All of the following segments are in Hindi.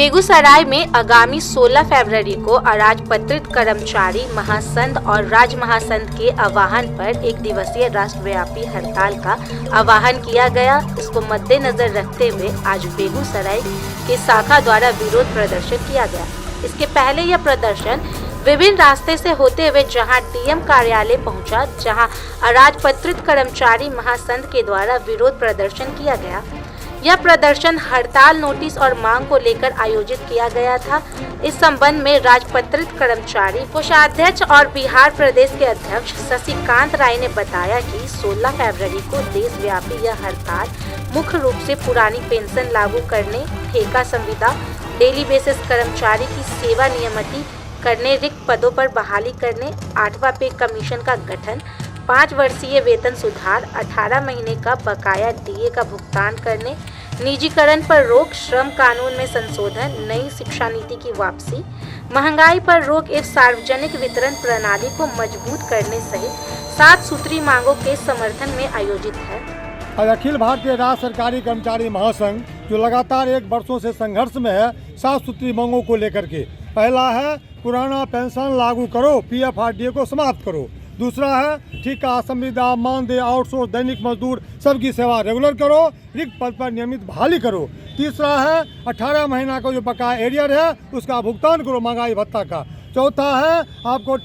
बेगूसराय में आगामी 16 फरवरी को अराजपत्रित कर्मचारी महासंघ और राज्य महासंघ के आह्वान पर एक दिवसीय राष्ट्रव्यापी हड़ताल का आह्वान किया गया। इसको मद्देनजर रखते हुए आज बेगूसराय की शाखा द्वारा विरोध प्रदर्शन किया गया। इसके पहले यह प्रदर्शन विभिन्न रास्ते से होते हुए जहां डीएम कार्यालय पहुंचा, जहां अराजपत्रित कर्मचारी महासंघ के द्वारा विरोध प्रदर्शन किया गया। यह प्रदर्शन हड़ताल नोटिस और मांग को लेकर आयोजित किया गया था। इस संबंध में राजपत्रित कर्मचारी कोषाध्यक्ष और बिहार प्रदेश के अध्यक्ष शशिकांत राय ने बताया कि 16 फरवरी को देशव्यापी यह हड़ताल मुख्य रूप से पुरानी पेंशन लागू करने, ठेका संविदा, डेली बेसिस कर्मचारी की सेवा नियमित करने, रिक्त पदों पर बहाली करने, 8वां पे कमीशन का गठन, 5 वर्षीय वेतन सुधार, 18 महीने का बकाया डीए का भुगतान करने, निजीकरण पर रोक, श्रम कानून में संशोधन, नई शिक्षा नीति की वापसी, महंगाई पर रोक एवं सार्वजनिक वितरण प्रणाली को मजबूत करने सहित 7 सूत्री मांगों के समर्थन में आयोजित है। आज अखिल भारतीय राज्य सरकारी कर्मचारी महासंघ जो लगातार 1 वर्षों से संघर्ष में है 7 सूत्री मांगों को लेकर के। पहला है पुराना पेंशन लागू करो, पीएफआरडीए को समाप्त करो। दूसरा है ठेका संविदा, मानदेय, आउटसोर्स, दैनिक मजदूर सबकी सेवा रेगुलर करो, रिक्त पद पर नियमित बहाली करो। तीसरा है 18 महीना का जो बकाया एरियर है उसका भुगतान करो महंगाई भत्ता का। चौथा है आपको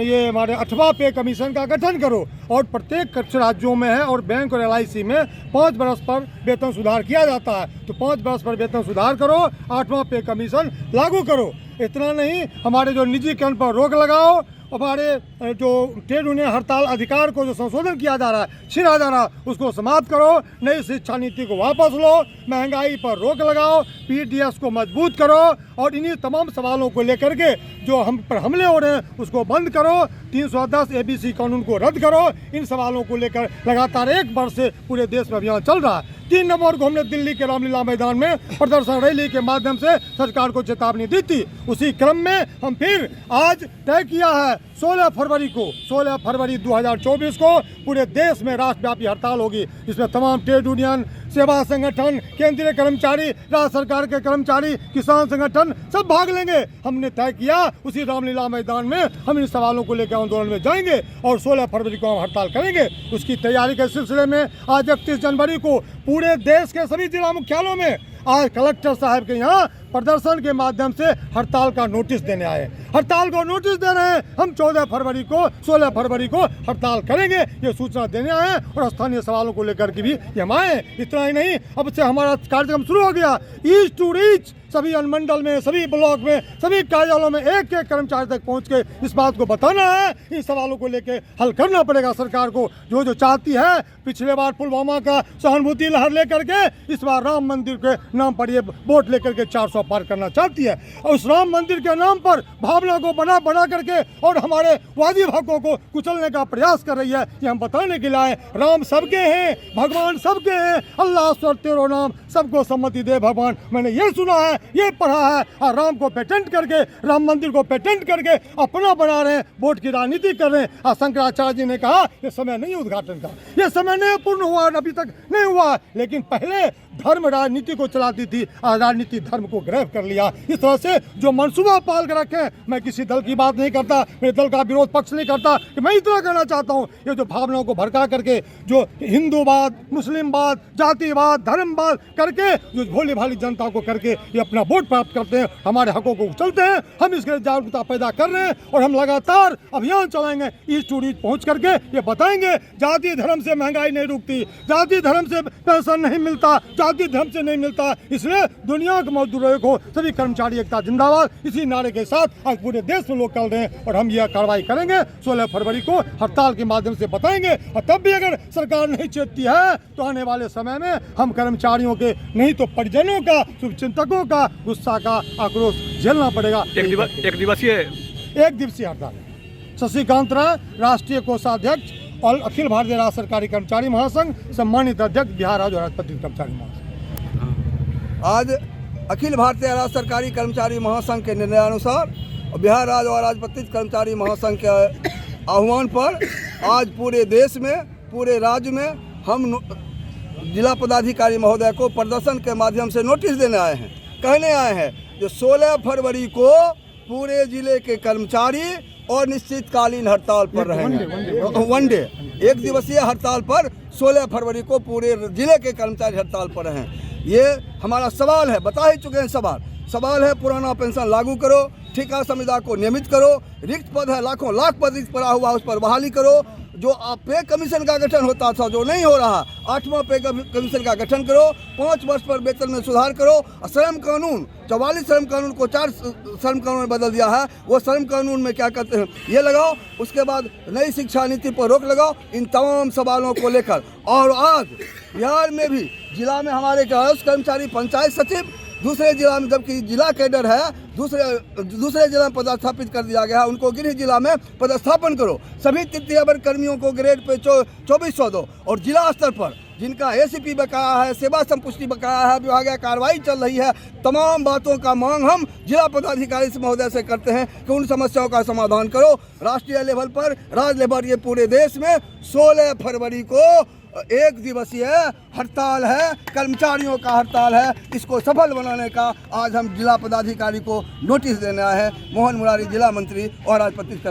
ये हमारे 8वां पे कमीशन का गठन करो और प्रत्येक राज्यों में है और बैंक और LIC में 5 वर्ष पर वेतन सुधार किया जाता है, तो 5 वर्ष पर वेतन सुधार करो, 8वां पे कमीशन लागू करो। इतना नहीं, हमारे जो निजीकरण पर रोक लगाओ, हमारे जो ट्रेड यूनियन हड़ताल अधिकार को जो संशोधन किया जा रहा है, छिड़ा जा रहा है, उसको समाप्त करो, नई शिक्षा नीति को वापस लो, महंगाई पर रोक लगाओ, PDS को मजबूत करो और इन्हीं तमाम सवालों को लेकर के जो हम पर हमले हो रहे हैं उसको बंद करो, 310 ABC कानून को रद्द करो। इन सवालों को लेकर लगातार 1 वर्ष से पूरे देश में अभियान चल रहा है। 3 नवंबर को हमने दिल्ली के रामलीला मैदान में प्रदर्शन रैली के माध्यम से सरकार को चेतावनी दी थी। उसी क्रम में हम फिर आज तय किया है 16 फरवरी 2024 को पूरे देश में राष्ट्रव्यापी हड़ताल होगी। इसमें तमाम ट्रेड यूनियन, सेवा संगठन, केंद्रीय कर्मचारी, राज्य सरकार के कर्मचारी, किसान संगठन सब भाग लेंगे। हमने तय किया उसी रामलीला मैदान में हम इन सवालों को लेकर आंदोलन में जाएंगे और 16 फरवरी को हम हड़ताल करेंगे। उसकी तैयारी के सिलसिले में आज 31 जनवरी को पूरे देश के सभी जिला मुख्यालयों में आज कलेक्टर साहब के यहाँ प्रदर्शन के माध्यम से हड़ताल का नोटिस देने आए। हड़ताल को नोटिस दे रहे हैं। हम 16 फरवरी को हड़ताल करेंगे, ये सूचना देने आए और स्थानीय सवालों को लेकर के भी हम आए। इतना ही नहीं, अब से हमारा कार्यक्रम शुरू हो गया ईस्ट टू रीच। सभी अनुमंडल में, सभी ब्लॉक में, सभी कार्यालयों में एक कर्मचारी तक पहुंच के इस बात को बताना है। इन सवालों को लेकर हल करना पड़ेगा सरकार को, जो चाहती है। पिछले बार पुलवामा का सहानुभूति लहर लेकर के इस बार राम मंदिर के नाम पर ये वोट लेकर के 400 पार करना चाहती है और उस राम मंदिर के नाम पर भावना को बना करके और हमारे वाजिब हकों को कुचलने का प्रयास कर रही है। ये हम बताने के लिए राम सबके हैं, भगवान सबके हैं, अल्लाह स्वर तेरो नाम, सबको सम्मति दे भगवान। मैंने ये सुना है, ये पढ़ा है और राम को पेटेंट करके, राम मंदिर को पेटेंट करके अपना बना रहे हैं, वोट की राजनीति कर रहे हैं। और शंकराचार्य जी ने कहा ये समय नहीं उद्घाटन का, ये समय नहीं पूर्ण हुआ, अभी तक नहीं हुआ। लेकिन पहले धर्म राजनीति को चलाती थी और राजनीति धर्म को ग्रहण कर लिया। इस तरह से जो मनसूबा पाल कर रखे, मैं किसी दल की बात नहीं करता, मेरे दल का विरोध पक्ष नहीं करता, कि मैं इतना कहना चाहता हूँ ये जो भावनाओं को भड़का करके जो हिंदूवाद, मुस्लिमवाद, जातिवाद, धर्मवाद करके जो भोली भाली जनता को करके ये अपना वोट प्राप्त करते हैं, हमारे हकों को उछलते हैं। हम इसके लिए जागरूकता पैदा कर रहे हैं और हम लगातार अभियान चलाएंगे। ईस्ट टू ईस्ट पहुँच करके ये बताएंगे जाति धर्म से महंगाई नहीं रुकती, जाति धर्म से पेंशन नहीं मिलता, जाति धर्म से नहीं मिलता। इसलिए दुनिया के मजदूरों को सभी कर्मचारी एकता जिंदाबाद, इसी नारे के साथ आज पूरे देश में लोग चल रहे हैं और हम यह कार्रवाई करेंगे। 16 फरवरी को हड़ताल के माध्यम से बताएंगे और तब भी अगर सरकार नहीं चेतती है तो आने वाले समय में हम कर्मचारियों के नहीं तो परिजनों का, शुभचिंतकों का गुस्सा का आक्रोश झेलना पड़ेगा। एक दिवसीय हड़ताल। शशिकांत राय, राष्ट्रीय कोषाध्यक्ष और अखिल भारतीय राज्य सरकारी कर्मचारी महासंघ, सम्मानित अध्यक्ष बिहार राज्य अराजपत्रित कर्मचारी महासंघ। आज अखिल भारतीय राज्य सरकारी कर्मचारी महासंघ के निर्णयानुसार बिहार राज्य और अराजपत्रित कर्मचारी महासंघ के आह्वान पर आज पूरे देश में, पूरे राज्य में हम जिला पदाधिकारी महोदय को प्रदर्शन के माध्यम से नोटिस देने आए हैं कहने आए हैं जो 16 फरवरी को पूरे जिले के कर्मचारी और निश्चितकालीन हड़ताल पर रहेंगे। वन डे एक दिवसीय हड़ताल पर 16 फरवरी को पूरे जिले के कर्मचारी हड़ताल पर हैं। ये हमारा सवाल है, बता ही चुके हैं सवाल है पुराना पेंशन लागू करो, ठेका संविदा को नियमित करो, रिक्त पद है लाखों लाख पद रिक्त पड़ा हुआ उस पर बहाली करो, जो पे कमीशन का गठन होता था जो नहीं हो रहा 8वां पे कमीशन का गठन करो, 5 वर्ष पर वेतन में सुधार करो, श्रम कानून 44 श्रम कानून को 4 श्रम कानून में बदल दिया है, वो श्रम कानून में क्या कहते हैं ये लगाओ। उसके बाद नई शिक्षा नीति पर रोक लगाओ। इन तमाम सवालों को लेकर और आज बिहार में भी जिला में हमारे कर्मचारी पंचायत सचिव, दूसरे जिला में जबकि जिला कैडर है दूसरे जिला में पदस्थापित कर दिया गया है, उनको गृह जिला में पदस्थापन करो। सभी तृतीय वर्ग कर्मियों को ग्रेड पे 2400 दो और जिला स्तर पर जिनका एसीपी बकाया है, सेवा संपुष्टि बकाया है, विभागीय कार्रवाई चल रही है, तमाम बातों का मांग हम जिला पदाधिकारी से महोदय से करते हैं कि उन समस्याओं का समाधान करो। राष्ट्रीय लेवल पर राज्य लेवल ये पूरे देश में 16 फरवरी को एक दिवसीय हड़ताल है, कर्मचारियों का हड़ताल है। इसको सफल बनाने का आज हम जिला पदाधिकारी को नोटिस देने आए हैं। मोहन मुरारी जिला मंत्री और राजपत्रित